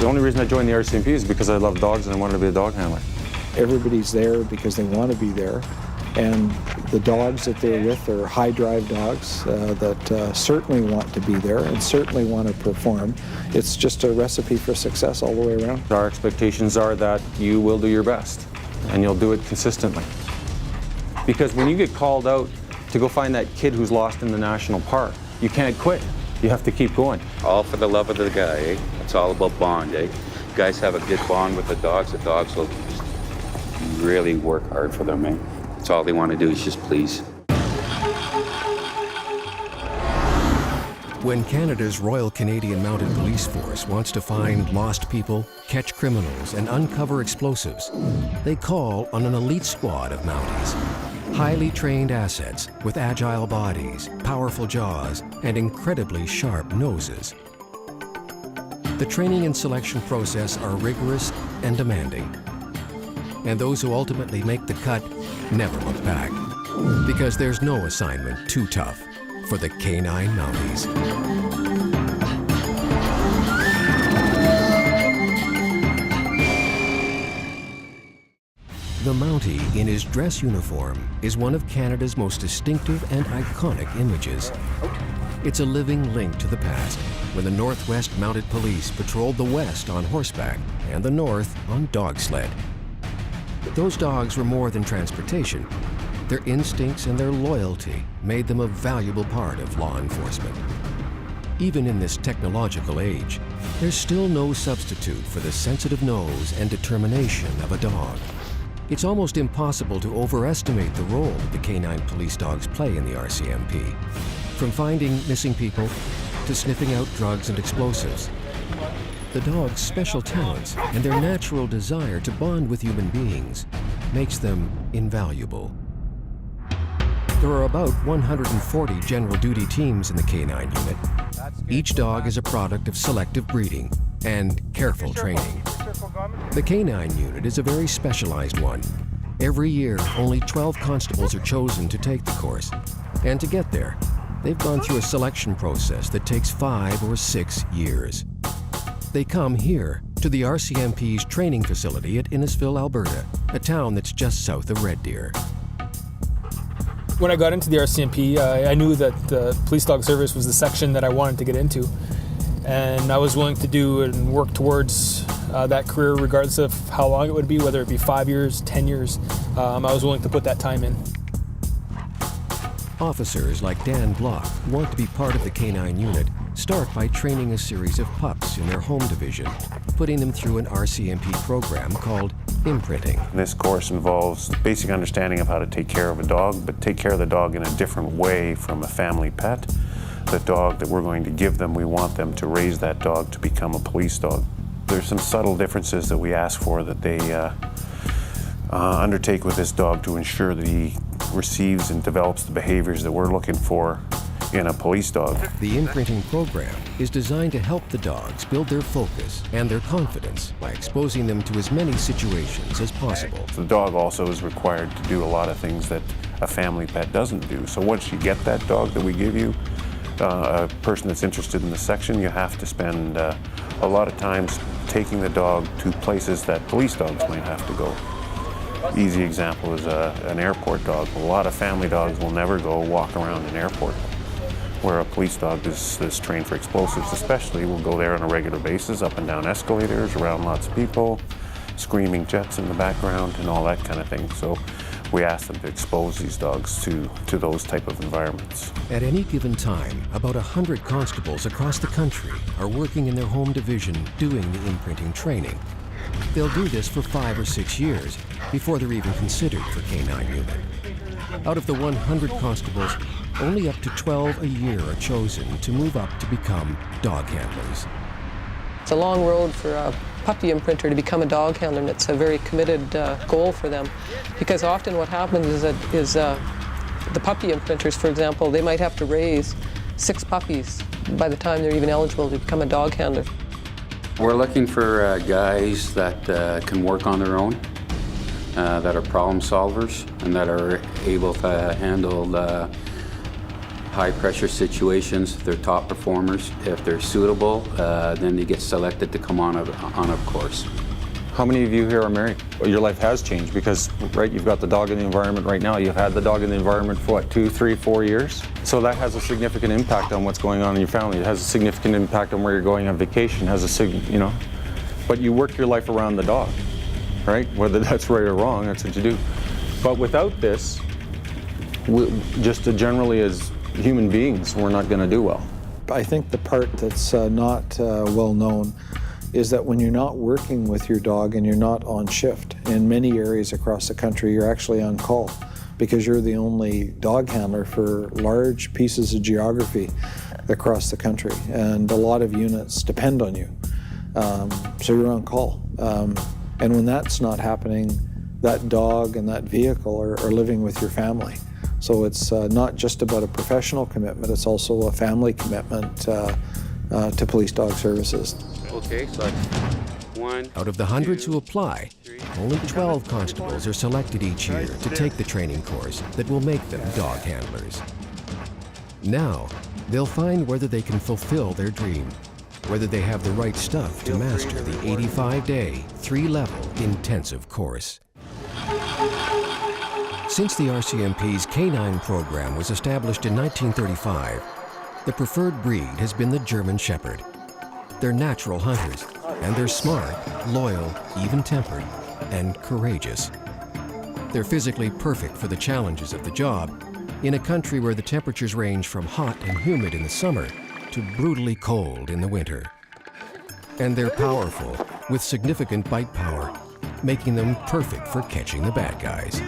The only reason I joined the RCMP is because I love dogs and I wanted to be a dog handler. Everybody's there because they want to be there. And the dogs that they're with are high-drive dogs that certainly want to be there and certainly want to perform. It's just a recipe for success all the way around. Our expectations are that you will do your best and you'll do it consistently. Because when you get called out to go find that kid who's lost in the national park, you can't quit. You have to keep going. All for the love of the guy, eh? It's all about bond, eh? Guys have a good bond with the dogs will really work hard for them, eh? That's all they want to do is just please. When Canada's Royal Canadian Mounted Police Force wants to find lost people, catch criminals, and uncover explosives, they call on an elite squad of Mounties. Highly trained assets with agile bodies, powerful jaws, and incredibly sharp noses. The training and selection process are rigorous and demanding. And those who ultimately make the cut never look back, because there's no assignment too tough for the K9 Mounties. The Mountie in his dress uniform is one of Canada's most distinctive and iconic images. It's a living link to the past, when the Northwest Mounted Police patrolled the West on horseback and the North on dog sled. Those dogs were more than transportation. Their instincts and their loyalty made them a valuable part of law enforcement. Even in this technological age, there's still no substitute for the sensitive nose and determination of a dog. It's almost impossible to overestimate the role the K9 police dogs play in the RCMP. From finding missing people to sniffing out drugs and explosives, the dog's special talents and their natural desire to bond with human beings makes them invaluable. There are about 140 general duty teams in the K9 unit. Each dog is a product of selective breeding and careful training. The K9 unit is a very specialized one. Every year, only 12 constables are chosen to take the course. And to get there, they've gone through a selection process that takes 5 or 6 years. They come here to the RCMP's training facility at Innisfil, Alberta, a town that's just south of Red Deer. When I got into the RCMP, I knew that the police dog service was the section that I wanted to get into. And I was willing to do and work towards that career regardless of how long it would be, whether it be 5 years, 10 years. I was willing to put that time in. Officers like Dan Block, who want to be part of the K9 unit, start by training a series of pups in their home division, putting them through an RCMP program called imprinting. This course involves basic understanding of how to take care of a dog, but take care of the dog in a different way from a family pet. The dog that we're going to give them, we want them to raise that dog to become a police dog. There's some subtle differences that we ask for that they undertake with this dog to ensure that he receives and develops the behaviors that we're looking for in a police dog. The imprinting program is designed to help the dogs build their focus and their confidence by exposing them to as many situations as possible. The dog also is required to do a lot of things that a family pet doesn't do. So once you get that dog that we give you, a person that's interested in the section, you have to spend a lot of time taking the dog to places that police dogs might have to go. Easy example is an airport dog. A lot of family dogs will never go walk around an airport, where a police dog is trained for explosives especially, will go there on a regular basis, up and down escalators, around lots of people, screaming jets in the background and all that kind of thing. So we ask them to expose these dogs to those type of environments. At any given time, about 100 constables across the country are working in their home division doing the imprinting training. They'll do this for 5 or 6 years before they're even considered for K9 unit. Out of the 100 constables, only up to 12 a year are chosen to move up to become dog handlers. It's a long road for a puppy imprinter to become a dog handler, and it's a very committed goal for them. Because often what happens is that the puppy imprinters, for example, they might have to raise 6 puppies by the time they're even eligible to become a dog handler. We're looking for guys that can work on their own, that are problem solvers, and that are able to handle high pressure situations, they're top performers. If they're suitable, then they get selected to come on a course. How many of you here are married? Well, your life has changed because, right, you've got the dog in the environment right now. You've had the dog in the environment for what, 2, 3, 4 years? So that has a significant impact on what's going on in your family. It has a significant impact on where you're going on vacation. But you work your life around the dog, right? Whether that's right or wrong, that's what you do. But without this, just generally as human beings, we're not going to do well. I think the part that's not well known is that when you're not working with your dog and you're not on shift, in many areas across the country, you're actually on call because you're the only dog handler for large pieces of geography across the country. And a lot of units depend on you. So you're on call. And when that's not happening, that dog and that vehicle are living with your family. So it's not just about a professional commitment, it's also a family commitment to police dog services. Okay, so that's 1. Out of the hundreds who apply, only 12 constables are selected each year to take the training course that will make them dog handlers. Now, they'll find whether they can fulfill their dream, whether they have the right stuff to master the 85-day, 3-level intensive course. Since the RCMP's K9 program was established in 1935, the preferred breed has been the German Shepherd. They're natural hunters, and they're smart, loyal, even-tempered, and courageous. They're physically perfect for the challenges of the job in a country where the temperatures range from hot and humid in the summer to brutally cold in the winter. And they're powerful, with significant bite power, making them perfect for catching the bad guys.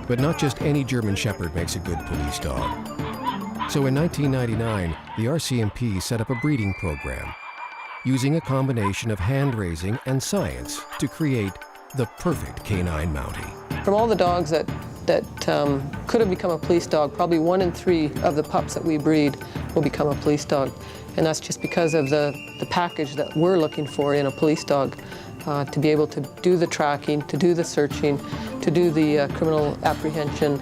But not just any German Shepherd makes a good police dog. So in 1999, the RCMP set up a breeding program, using a combination of hand-raising and science to create the perfect K9 Mountie. From all the dogs that could have become a police dog, probably 1 in 3 of the pups that we breed will become a police dog. And that's just because of the package that we're looking for in a police dog, to be able to do the tracking, to do the searching, to do the criminal apprehension,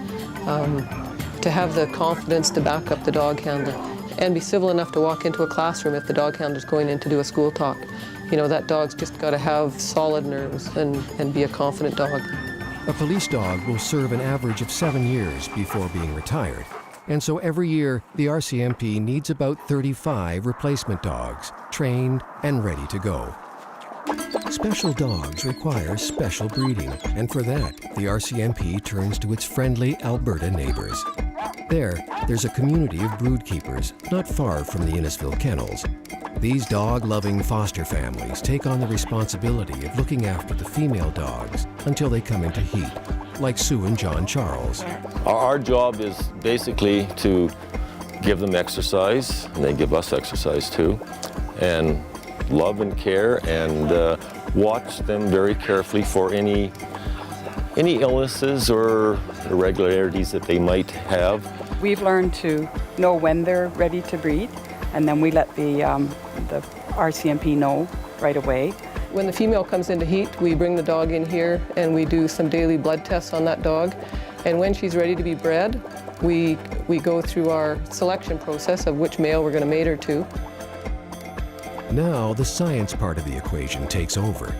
to have the confidence to back up the dog handler, and be civil enough to walk into a classroom if the dog handler's going in to do a school talk. You know, that dog's just got to have solid nerves and be a confident dog. A police dog will serve an average of 7 years before being retired. And so every year, the RCMP needs about 35 replacement dogs, trained and ready to go. Special dogs require special breeding, and for that, the RCMP turns to its friendly Alberta neighbors. There's a community of brood keepers not far from the Innisfil kennels. These dog-loving foster families take on the responsibility of looking after the female dogs until they come into heat, like Sue and John Charles. Our job is basically to give them exercise, and they give us exercise too, and love and care, and watch them very carefully for any illnesses or irregularities that they might have. We've learned to know when they're ready to breed, and then we let the RCMP know right away. When the female comes into heat, we bring the dog in here and we do some daily blood tests on that dog. And when she's ready to be bred, we go through our selection process of which male we're going to mate her to. Now the science part of the equation takes over.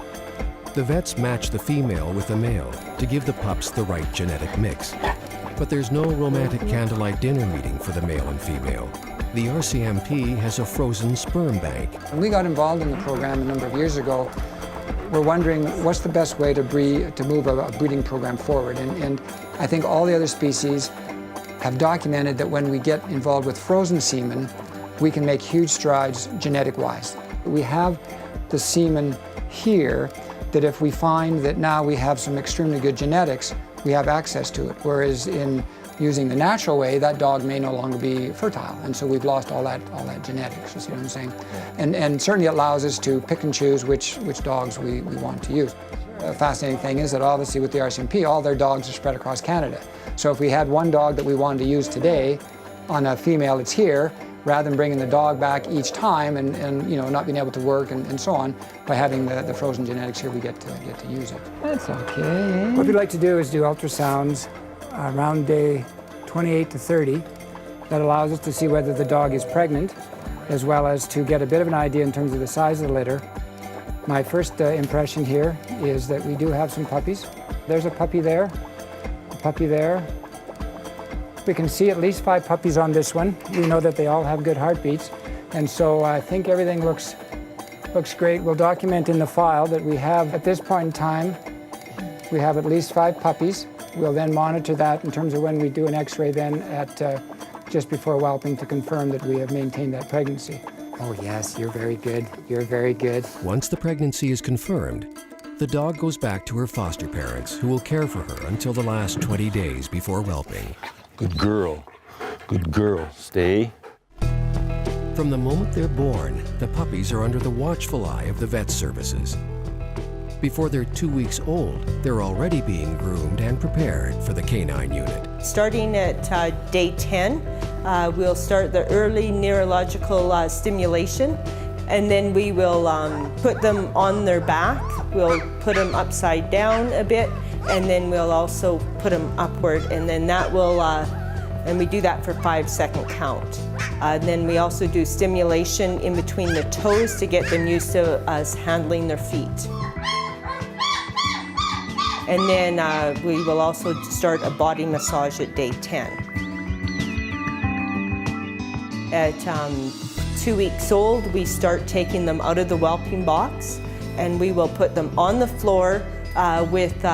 The vets match the female with the male to give the pups the right genetic mix. But there's no romantic candlelight dinner meeting for the male and female. The RCMP has a frozen sperm bank. When we got involved in the program a number of years ago, we're wondering what's the best way to move a breeding program forward. And I think all the other species have documented that when we get involved with frozen semen, we can make huge strides genetic-wise. We have the semen here that if we find that now we have some extremely good genetics, we have access to it. Whereas in using the natural way, that dog may no longer be fertile, and so we've lost all that genetics, you see what I'm saying? And certainly it allows us to pick and choose which dogs we want to use. A fascinating thing is that obviously with the RCMP, all their dogs are spread across Canada. So if we had one dog that we wanted to use today on a female that's here, rather than bringing the dog back each time and you know, not being able to work and so on, by having the frozen genetics here, we get to use it. That's okay. What we'd like to do is do ultrasounds around day 28 to 30 that allows us to see whether the dog is pregnant, as well as to get a bit of an idea in terms of the size of the litter. My first impression here is that we do have some puppies. There's a puppy there, a puppy there. We can see at least 5 puppies on this one. We know that they all have good heartbeats, and so I think everything looks great. We'll document in the file that we have, at this point in time, we have at least 5 puppies. We'll then monitor that in terms of when we do an x-ray then at just before whelping to confirm that we have maintained that pregnancy. Oh yes, you're very good. You're very good. Once the pregnancy is confirmed, the dog goes back to her foster parents, who will care for her until the last 20 days before whelping. Good girl. Good girl. Stay. From the moment they're born, the puppies are under the watchful eye of the vet services. Before they're 2 weeks old, they're already being groomed and prepared for the K9 unit. Starting at day 10, we'll start the early neurological stimulation, and then we will put them on their back. We'll put them upside down a bit, and then we'll also put them upward, and then that will, and we do that for 5-second count. Then we also do stimulation in between the toes to get them used to us handling their feet. And then we will also start a body massage at day 10. At 2 weeks old, we start taking them out of the whelping box, and we will put them on the floor with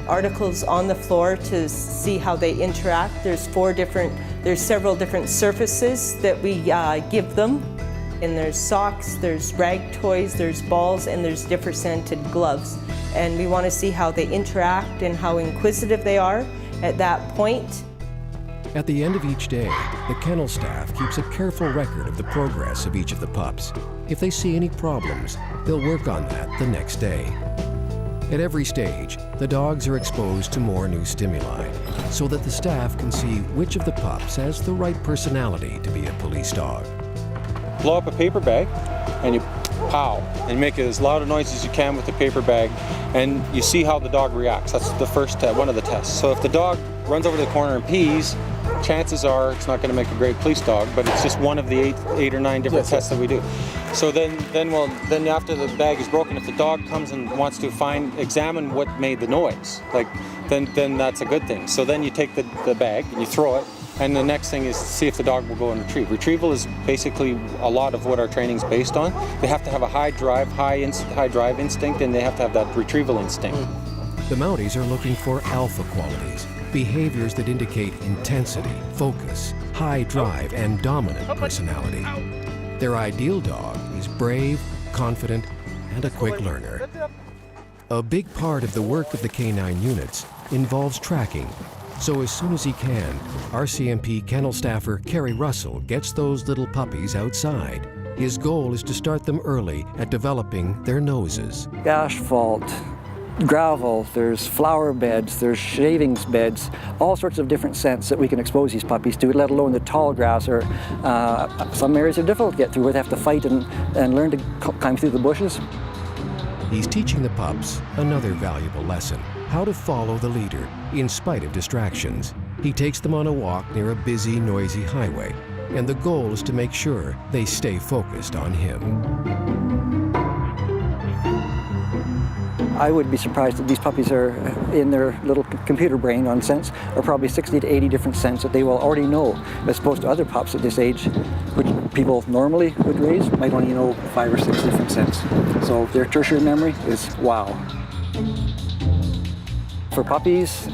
articles on the floor to see how they interact. There's several different surfaces that we give them. And there's socks, there's rag toys, there's balls, and there's different scented gloves. And we want to see how they interact and how inquisitive they are at that point. At the end of each day, the kennel staff keeps a careful record of the progress of each of the pups. If they see any problems, they'll work on that the next day. At every stage, the dogs are exposed to more new stimuli, so that the staff can see which of the pups has the right personality to be a police dog. Blow up a paper bag and you pow and make as loud a noise as you can with the paper bag, and you see how the dog reacts. That's the first one of the tests. So if the dog runs over to the corner and pees, chances are it's not going to make a great police dog, but it's just one of the eight or nine different tests that we do. So then after the bag is broken, if the dog comes and wants to examine what made the noise, then that's a good thing. So then you take the bag and you throw it, and the next thing is to see if the dog will go and retrieve. Retrieval is basically a lot of what our training is based on. They have to have a high drive instinct, and they have to have that retrieval instinct. The Mounties are looking for alpha qualities, behaviors that indicate intensity, focus, high drive, and dominant personality. Their ideal dog is brave, confident, and a quick learner. A big part of the work of the K9 units involves tracking. So as soon as he can, RCMP kennel staffer Kerry Russell gets those little puppies outside. His goal is to start them early at developing their noses. Asphalt, gravel, there's flower beds, there's shavings beds, all sorts of different scents that we can expose these puppies to, let alone the tall grass, or some areas are difficult to get through where they have to fight and learn to climb through the bushes. He's teaching the pups another valuable lesson: how to follow the leader in spite of distractions. He takes them on a walk near a busy, noisy highway, and the goal is to make sure they stay focused on him. I would be surprised that these puppies are, in their little computer brain on scents, are probably 60 to 80 different scents that they will already know, as opposed to other pups at this age, which people normally would raise, might only know 5 or 6 different scents. So their tertiary memory is wow. For puppies,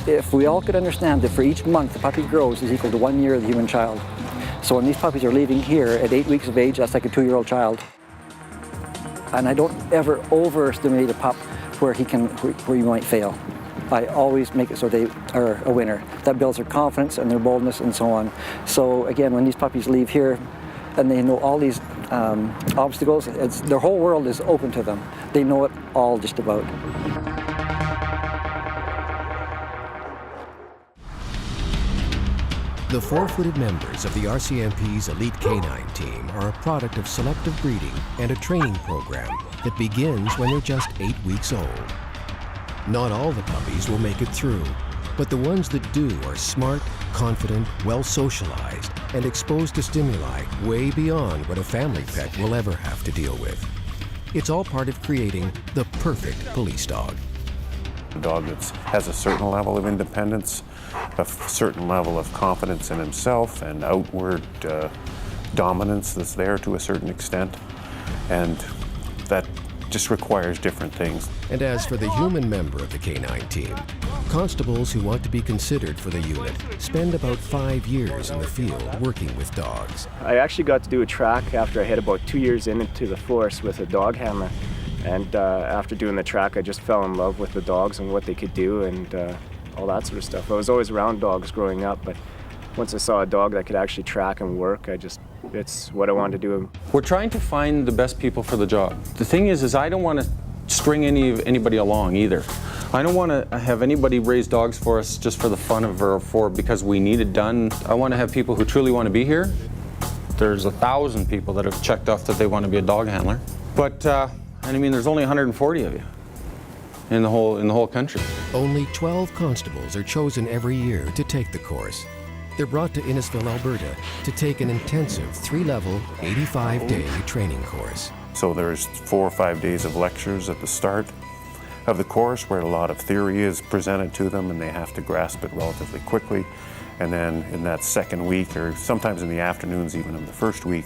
if we all could understand that for each month the puppy grows is equal to 1 year of the human child. So when these puppies are leaving here at 8 weeks of age, that's like a 2-year-old child. And I don't ever overestimate a pup where you might fail. I always make it so they are a winner. That builds their confidence and their boldness and so on. So again, when these puppies leave here and they know all these obstacles, their whole world is open to them. They know it all just about. The 4-footed members of the RCMP's elite K9 team are a product of selective breeding and a training program that begins when they're just 8 weeks old. Not all the puppies will make it through, But the ones that do are smart, confident, well socialized, and exposed to stimuli way beyond what a family pet will ever have to deal with. It's all part of creating the perfect police dog. A dog that has a certain level of independence, a certain level of confidence in himself, and outward dominance that's there to a certain extent, and that just requires different things. And as for the human member of the K9 team, constables who want to be considered for the unit spend about 5 years in the field working with dogs. I actually got to do a track after I hit about 2 years into the force with a dog handler. And after doing the track, I just fell in love with the dogs and what they could do and all that sort of stuff. I was always around dogs growing up, but once I saw a dog that could actually track and work, it's what I wanted to do. We're trying to find the best people for the job. The thing is I don't want to string anybody along either. I don't want to have anybody raise dogs for us just for the fun of or because we need it done. I want to have people who truly want to be here. There's 1,000 people that have checked off that they want to be a dog handler. But and I mean, there's only 140 of you in the whole country. Only 12 constables are chosen every year to take the course. They're brought to Innisfil, Alberta to take an intensive 3-level, 85-day training course. So there's 4 or 5 days of lectures at the start of the course where a lot of theory is presented to them and they have to grasp it relatively quickly. And then in that second week, or sometimes in the afternoons even of the first week,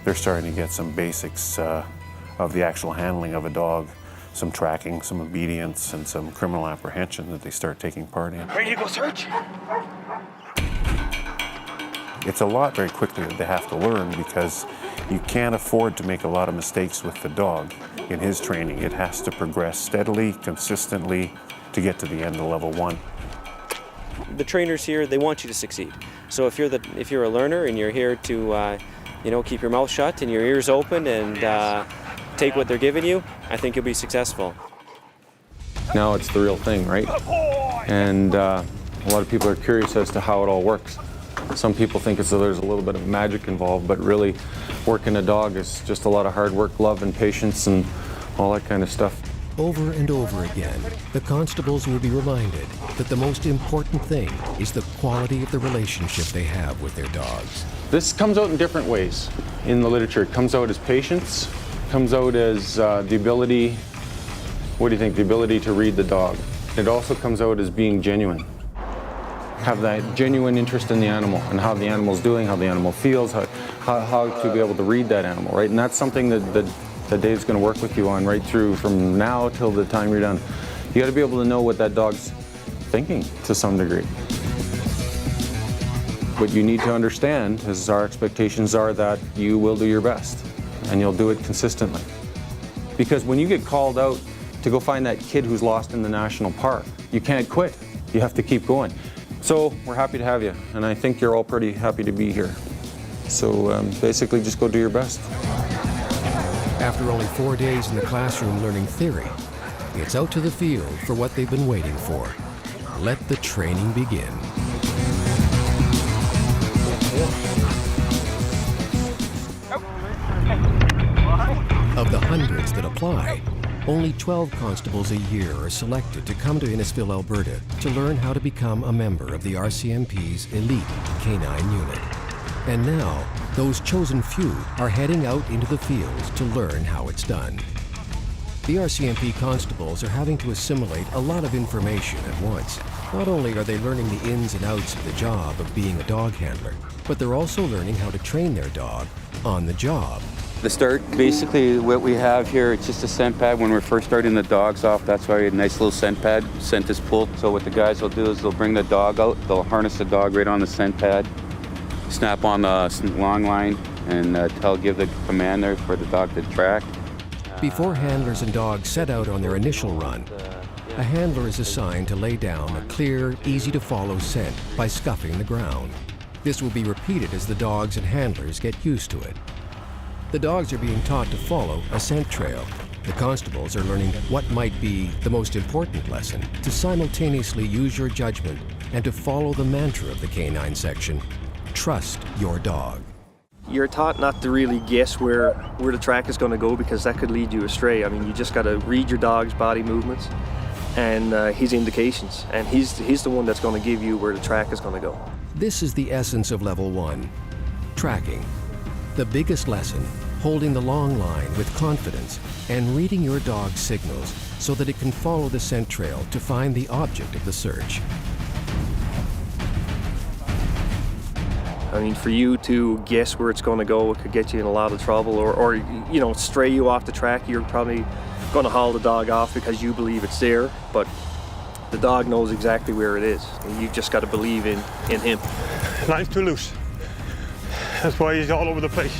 they're starting to get some basics of the actual handling of a dog, some tracking, some obedience, and some criminal apprehension that they start taking part in. Ready to go search? It's a lot very quickly that they have to learn because you can't afford to make a lot of mistakes with the dog in his training. It has to progress steadily, consistently to get to the end of level 1. The trainers here, they want you to succeed. So if you're a learner and you're here to keep your mouth shut and your ears open and take what they're giving you, I think you'll be successful. Now it's the real thing, right? And a lot of people are curious as to how it all works. Some people think there's a little bit of magic involved, but really working a dog is just a lot of hard work, love and patience and all that kind of stuff. Over and over again, the constables will be reminded that the most important thing is the quality of the relationship they have with their dogs. This comes out in different ways in the literature. It comes out as patience, comes out as the ability, what do you think, the ability to read the dog. It also comes out as being genuine. Have that genuine interest in the animal and how the animal's doing, how the animal feels, how to be able to read that animal, right? And that's something that Dave's going to work with you on right through from now till the time you're done. You got to be able to know what that dog's thinking to some degree. What you need to understand is our expectations are that you will do your best and you'll do it consistently. Because when you get called out to go find that kid who's lost in the national park, you can't quit. You have to keep going. So we're happy to have you, and I think you're all pretty happy to be here. So basically just go do your best. After only 4 days in the classroom learning theory, it's out to the field for what they've been waiting for. Let the training begin. Of the hundreds that apply, only 12 constables a year are selected to come to Innisfil, Alberta to learn how to become a member of the RCMP's elite K9 unit. And now, those chosen few are heading out into the fields to learn how it's done. The RCMP constables are having to assimilate a lot of information at once. Not only are they learning the ins and outs of the job of being a dog handler, but they're also learning how to train their dog on the job. The start, basically what we have here, it's just a scent pad. When we're first starting the dogs off, that's why we have a nice little scent pad, scent is pulled. So what the guys will do is they'll bring the dog out, they'll harness the dog right on the scent pad, snap on the long line, and give the command there for the dog to track. Before handlers and dogs set out on their initial run, a handler is assigned to lay down a clear, easy-to-follow scent by scuffing the ground. This will be repeated as the dogs and handlers get used to it. The dogs are being taught to follow a scent trail. The constables are learning what might be the most important lesson, to simultaneously use your judgment and to follow the mantra of the K9 section, trust your dog. You're taught not to really guess where the track is going to go because that could lead you astray. I mean, you just got to read your dog's body movements and his indications, and he's the one that's going to give you where the track is going to go. This is the essence of level 1, tracking. The biggest lesson, holding the long line with confidence and reading your dog's signals so that it can follow the scent trail to find the object of the search. I mean, for you to guess where it's going to go, it could get you in a lot of trouble, or you know, stray you off the track. You're probably going to haul the dog off because you believe it's there, but the dog knows exactly where it is, and you've just got to believe in him. Line's too loose. That's why he's all over the place.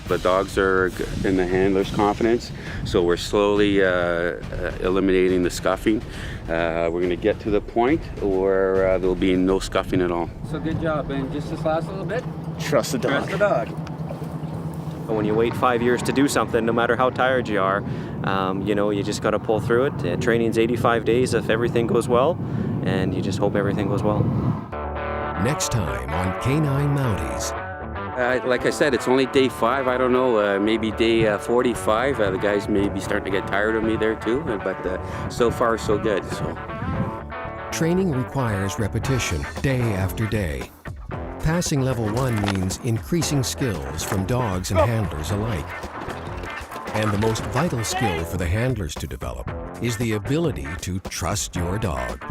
The dogs are in the handler's confidence, so we're slowly eliminating the scuffing. We're going to get to the point where there'll be no scuffing at all. So good job, and just this last little bit. Trust the dog. Trust the dog. When you wait 5 years to do something, no matter how tired you are, you know, you just got to pull through it. Training's 85 days if everything goes well, and you just hope everything goes well. Next time on K9 Mounties. Like I said, it's only day 5. I don't know, maybe day 45. The guys may be starting to get tired of me there too, but so far so good. So. Training requires repetition, day after day. Passing level 1 means increasing skills from dogs and handlers alike. And the most vital skill for the handlers to develop is the ability to trust your dog.